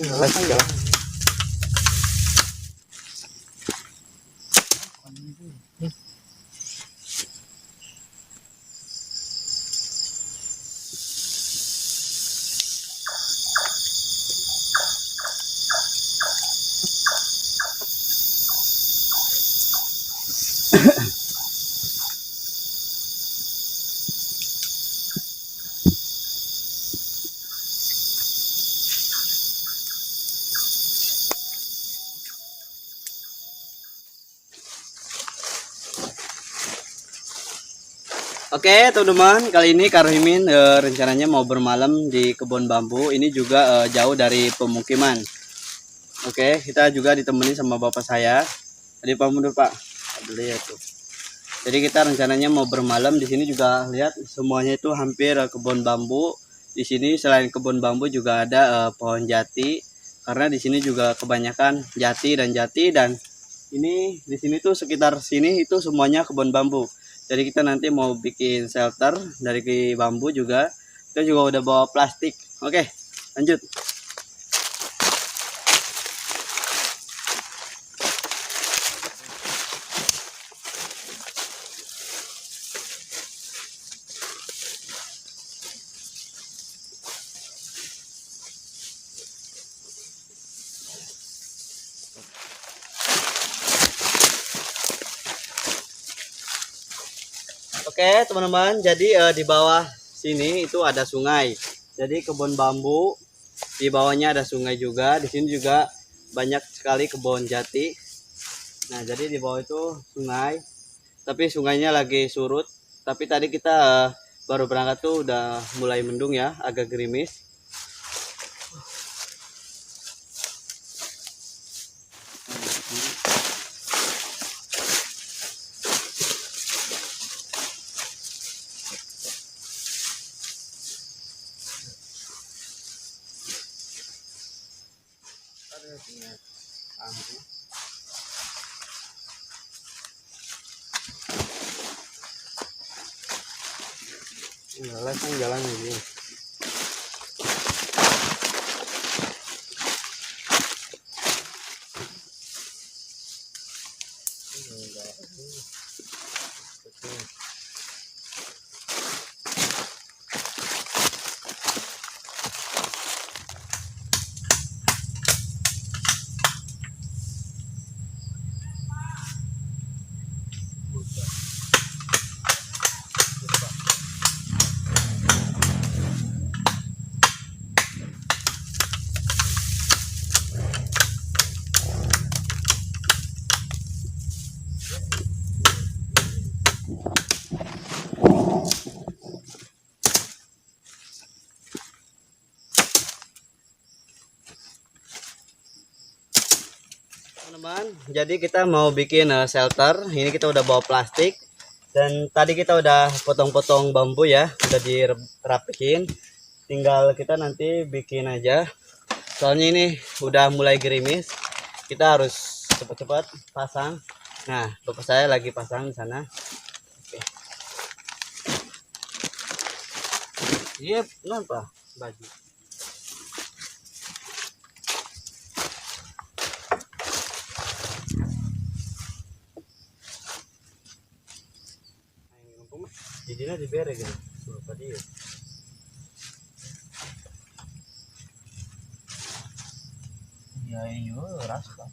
Langsung jalan. Oke teman-teman, kali ini Kak Rohimin rencananya mau bermalam di kebun bambu. Ini juga jauh dari pemukiman. Oke, kita juga ditemani sama bapak saya. Tadi Pak mundur Pak. Dulu ya tuh. Jadi kita rencananya mau bermalam di sini juga lihat semuanya itu hampir kebun bambu. Di sini selain kebun bambu juga ada pohon jati. Karena di sini juga kebanyakan jati dan ini di sini tuh sekitar sini itu semuanya kebun bambu. Jadi kita nanti mau bikin shelter dari bambu juga. Kita juga udah bawa plastik. Oke, lanjut. Oke teman-teman, jadi di bawah sini itu ada sungai. Jadi kebun bambu, di bawahnya ada sungai juga. Di sini juga banyak sekali kebun jati. Nah jadi di bawah itu sungai, tapi sungainya lagi surut. Tapi tadi kita baru berangkat tuh udah mulai mendung ya, agak gerimis. Langsung jalan ini. Teman-teman, jadi kita mau bikin shelter. Ini kita udah bawa plastik dan tadi kita udah potong-potong bambu ya, udah dirapihin. Tinggal kita nanti bikin aja. Soalnya ini udah mulai gerimis. Kita harus cepat-cepat pasang. Nah, bapak saya lagi pasang di sana. Oke. Iya, kenapa? Baju. Jadinya dibere gitu. Lupa dia. Ya iyo rasa.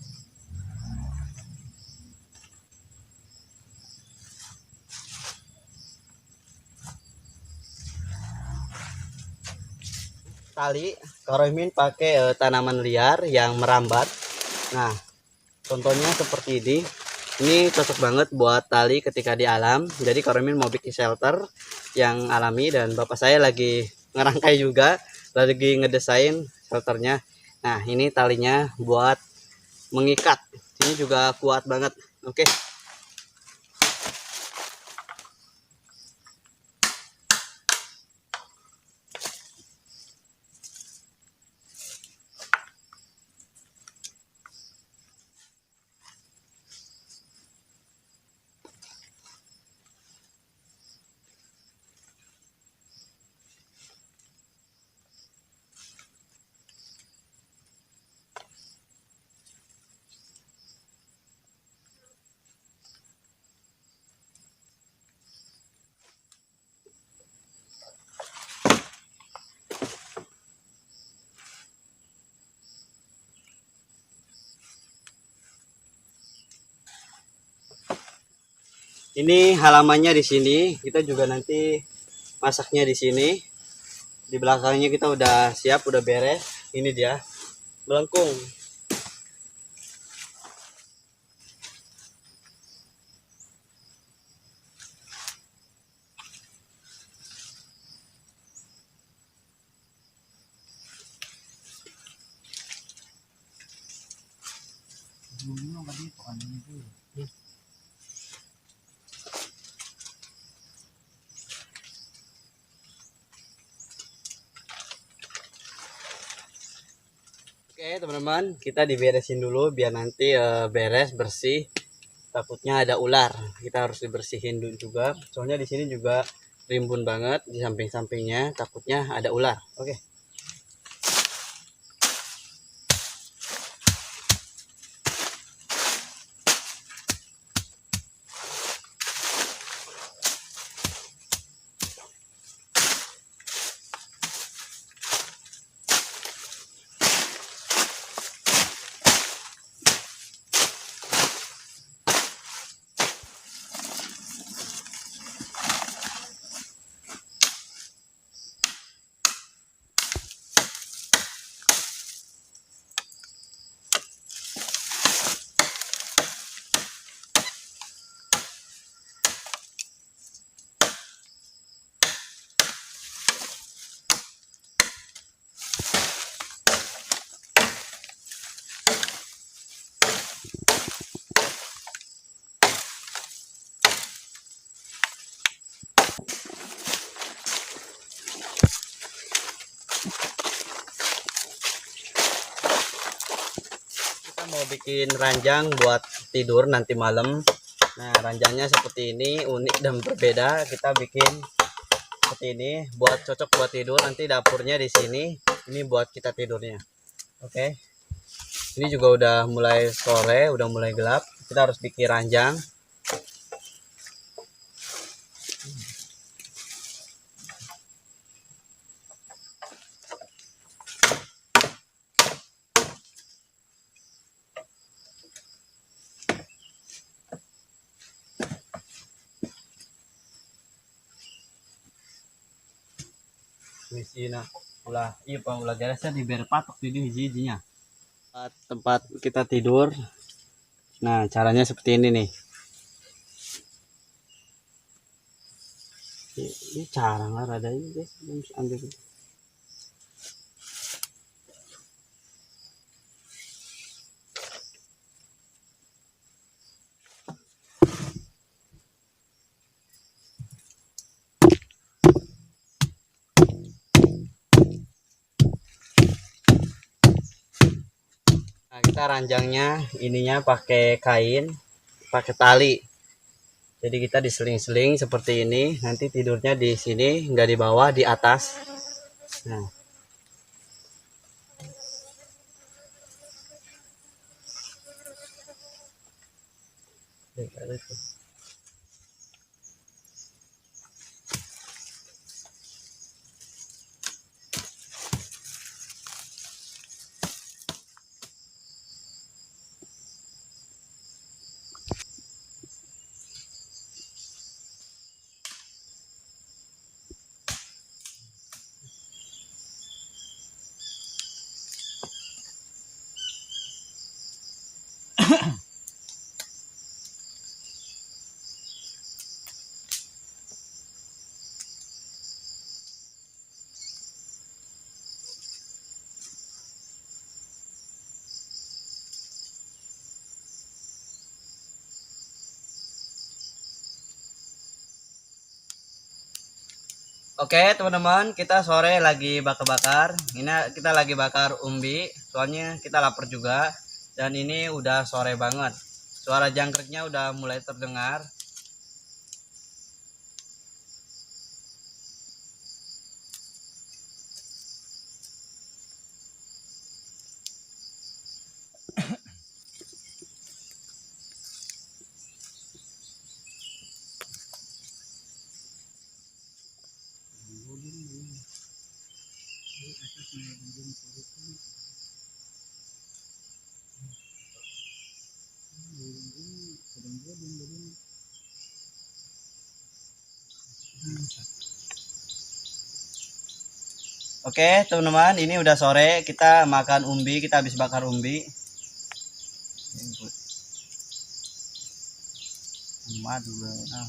Tali Kak Rohimin pakai tanaman liar yang merambat. Nah, contohnya seperti ini. Ini cocok banget buat tali ketika di alam. Jadi Kak Rohimin mau bikin shelter yang alami dan bapak saya lagi ngerangkai juga, lagi ngedesain shelternya. Nah, ini talinya buat mengikat. Ini juga kuat banget. Oke. Ini halamannya di sini. Kita juga nanti masaknya di sini. Di belakangnya kita udah siap, udah beres. Ini dia melengkung. Oke teman-teman, kita diberesin dulu biar nanti beres bersih. Takutnya ada ular, kita harus dibersihin dulu juga. Soalnya di sini juga rimbun banget di samping-sampingnya, takutnya ada ular. Oke. Kita mau bikin ranjang buat tidur nanti malam. Nah, ranjangnya seperti ini, unik dan berbeda. Kita bikin seperti ini buat cocok buat tidur. Nanti dapurnya di sini. Ini buat kita tidurnya. Oke. Ini juga udah mulai sore, udah mulai gelap. Kita harus bikin ranjang. Misina ulah iya pak ulah garesnya diberi patok di hiji-hijinya tempat kita tidur. Nah caranya seperti ini nih. Ini cara nggak ada ini guys, ambil. Nah, kita ranjangnya ininya pakai kain, pakai tali. Jadi kita diseling-seling seperti ini. Nanti tidurnya di sini, nggak di bawah, di atas. Nah, oke teman-teman, kita sore lagi bakar-bakar. Ini kita lagi bakar umbi, soalnya kita lapar juga. Dan ini udah sore banget. Suara jangkriknya udah mulai terdengar. Oke teman-teman, ini udah sore, kita makan umbi, kita habis bakar umbi. Madu. Nah.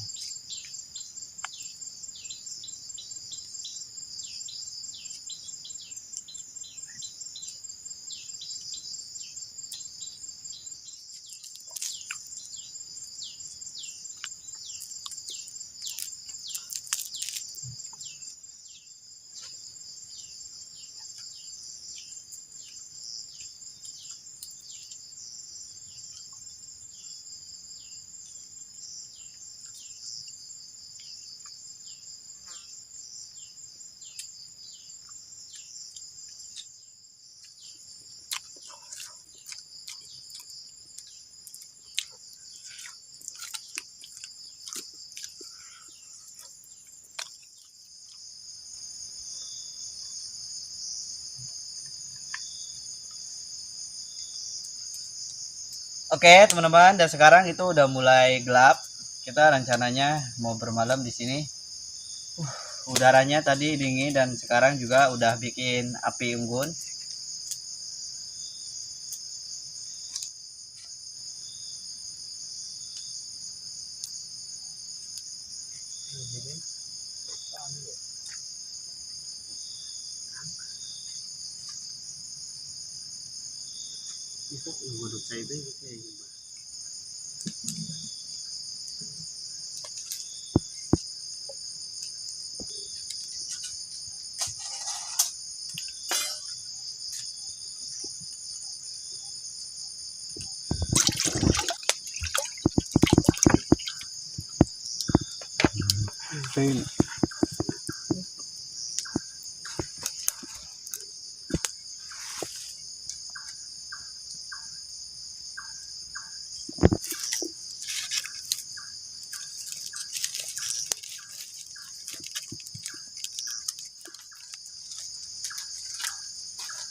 Oke teman-teman, dan sekarang itu udah mulai gelap. Kita rencananya mau bermalam di sini. Udaranya tadi dingin dan sekarang juga udah bikin api unggun.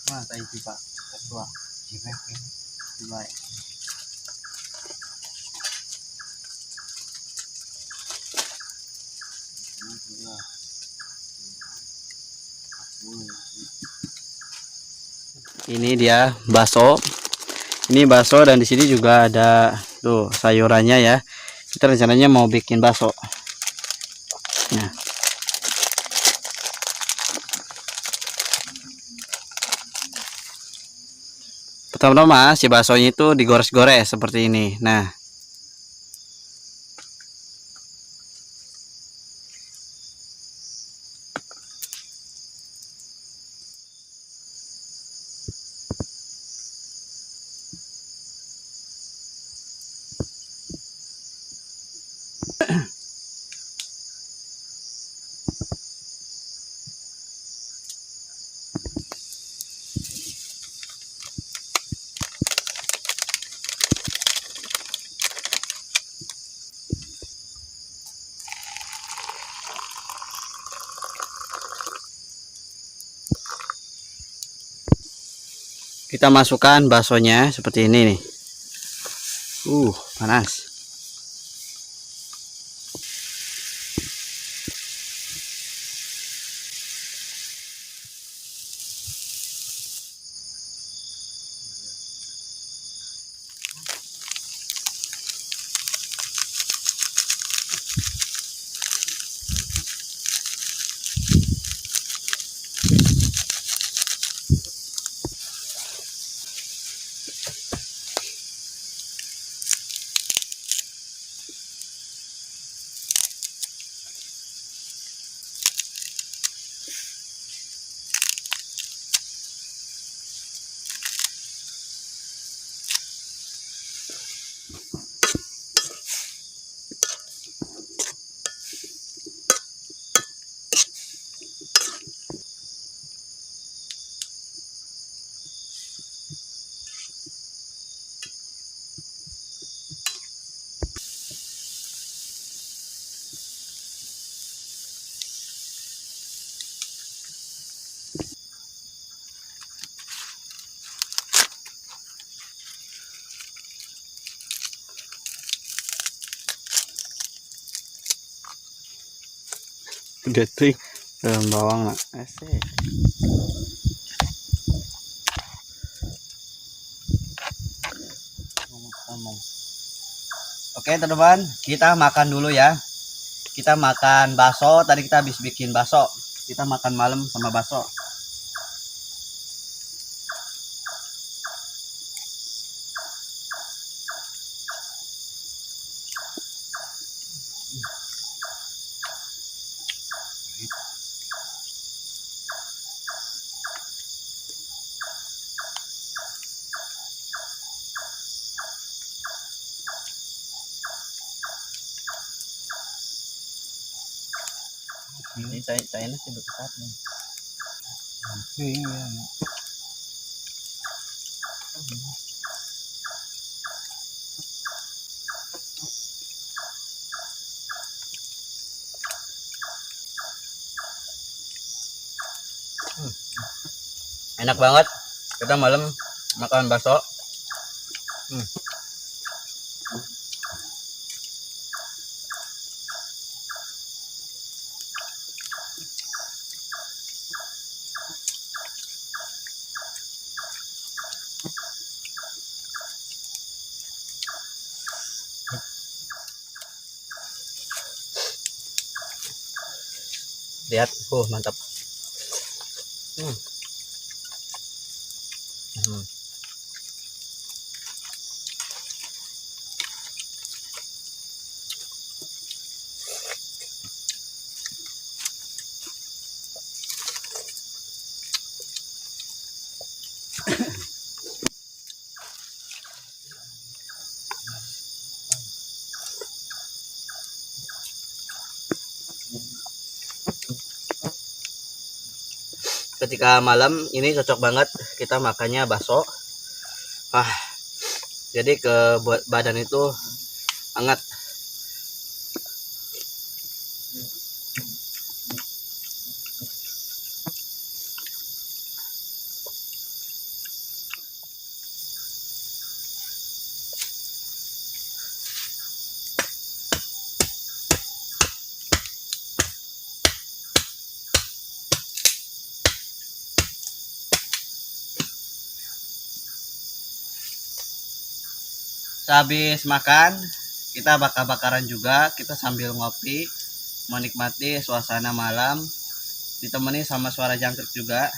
Wah, tadi Pak. Kedua. Coba. Ini dia bakso. Ini bakso dan di sini juga ada tuh sayurannya ya. Kita rencananya mau bikin bakso. Nah. Pertama-tama si baksonya itu digores-gores seperti ini. Nah, kita masukkan baksonya seperti ini nih. Panas. Detik daun bawang nak asik. Ngomong. Oke teman-teman, kita makan dulu ya. Kita makan bakso. Tadi kita habis bikin bakso. Kita makan malam sama bakso. Ini saya nasi besar nih. Enak banget. Kita malam makan bakso. Lihat, mantap. Ketika malam ini cocok banget kita makannya bakso. Jadi ke buat badan itu hangat. Sehabis makan, kita bakar-bakaran juga, kita sambil ngopi, menikmati suasana malam, ditemani sama suara jangkrik juga.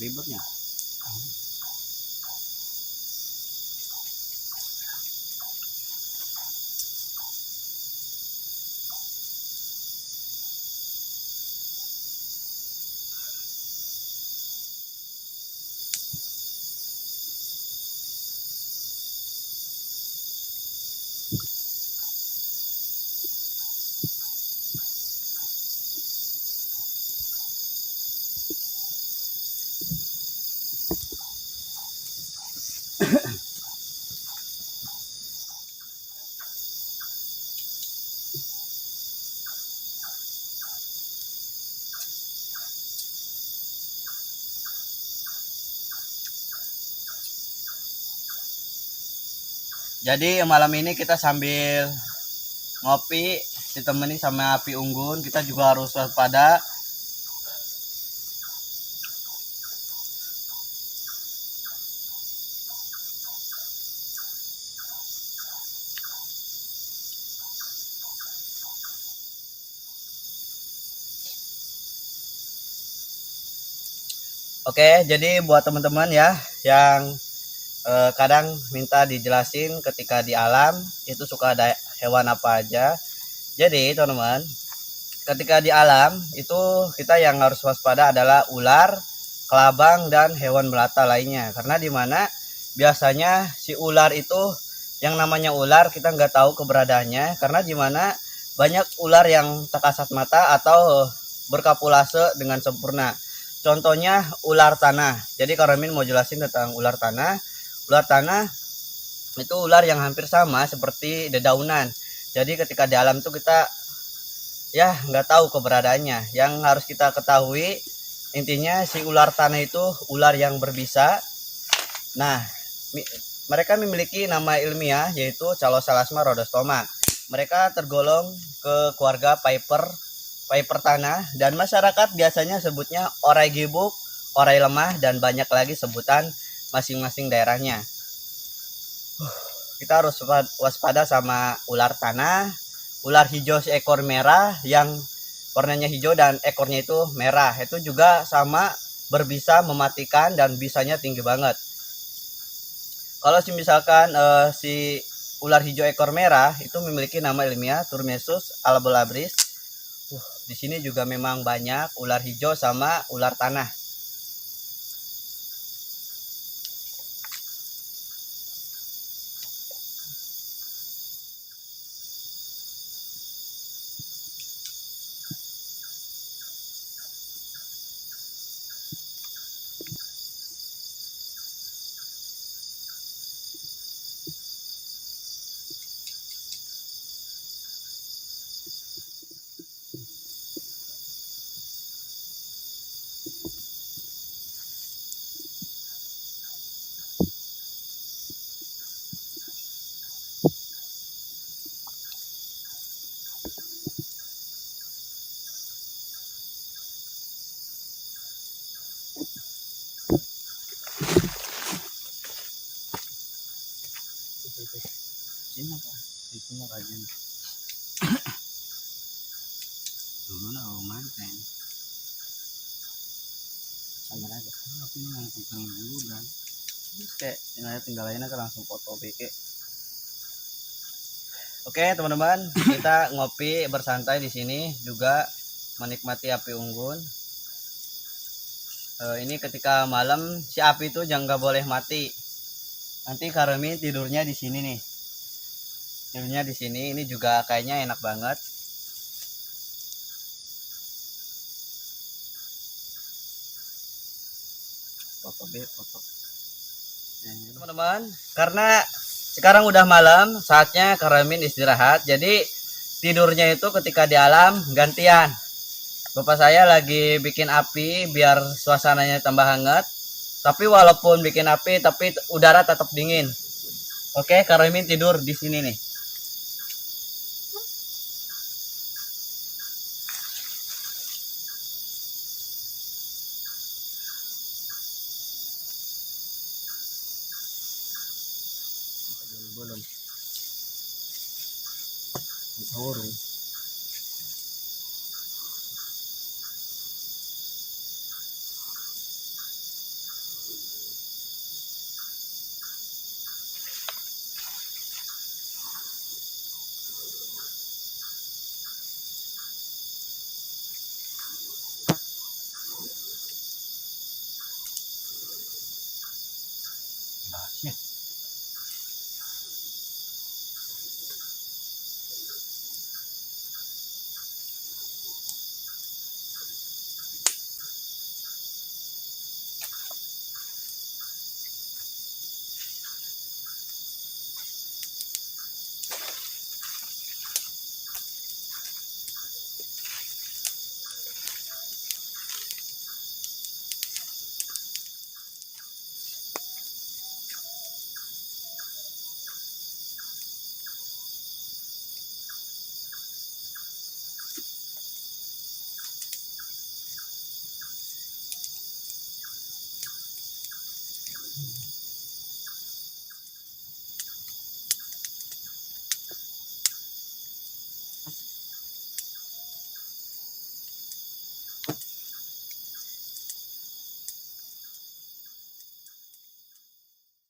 Ribetnya. Jadi malam ini kita sambil ngopi ditemani sama api unggun, kita juga harus waspada. Oke, jadi buat teman-teman ya yang kadang minta dijelasin ketika di alam itu suka ada hewan apa aja. Jadi teman-teman, ketika di alam itu kita yang harus waspada adalah ular, kelabang, dan hewan melata lainnya. Karena dimana biasanya si ular itu, yang namanya ular kita nggak tahu keberadaannya, karena dimana banyak ular yang tak kasat mata atau berkapulase dengan sempurna. Contohnya ular tanah. Jadi Kak Rohmin mau jelasin tentang ular tanah. Ular tanah itu ular yang hampir sama seperti dedaunan. Jadi ketika di alam tuh kita ya nggak tahu keberadaannya. Yang harus kita ketahui intinya si ular tanah itu ular yang berbisa. Nah, mereka memiliki nama ilmiah yaitu Caloselasma rhodostoma. Mereka tergolong ke keluarga Viper tanah dan masyarakat biasanya sebutnya orai gibuk, orai lemah dan banyak lagi sebutan masing-masing daerahnya. Kita harus waspada sama ular tanah, ular hijau seekor merah yang warnanya hijau dan ekornya itu merah. Itu juga sama berbisa mematikan dan bisanya tinggi banget. Kalau misalkan si ular hijau ekor merah itu memiliki nama ilmiah Turmesus albolabris. Di sini juga memang banyak ular hijau sama ular tanah. Sini apa? Itu mah kajian. Dulu na manten. Sama aja. Tapi yang tentang dulu dan kayak tinggal aja langsung foto BK. Oke teman-teman, kita ngopi bersantai di sini juga menikmati api unggun. Ini ketika malam si api itu jangan nggak boleh mati. Nanti Kak Rohmin tidurnya di sini nih. Tidurnya di sini. Ini juga kayaknya enak banget. Foto B, foto. Teman-teman, karena sekarang udah malam, saatnya Kak Rohmin istirahat. Jadi tidurnya itu ketika di alam gantian. Bapak saya lagi bikin api biar suasananya tambah hangat. Tapi walaupun bikin api, tapi udara tetap dingin. Oke, Kak Rohmin tidur di sini nih. Belum. Tahu. Nah,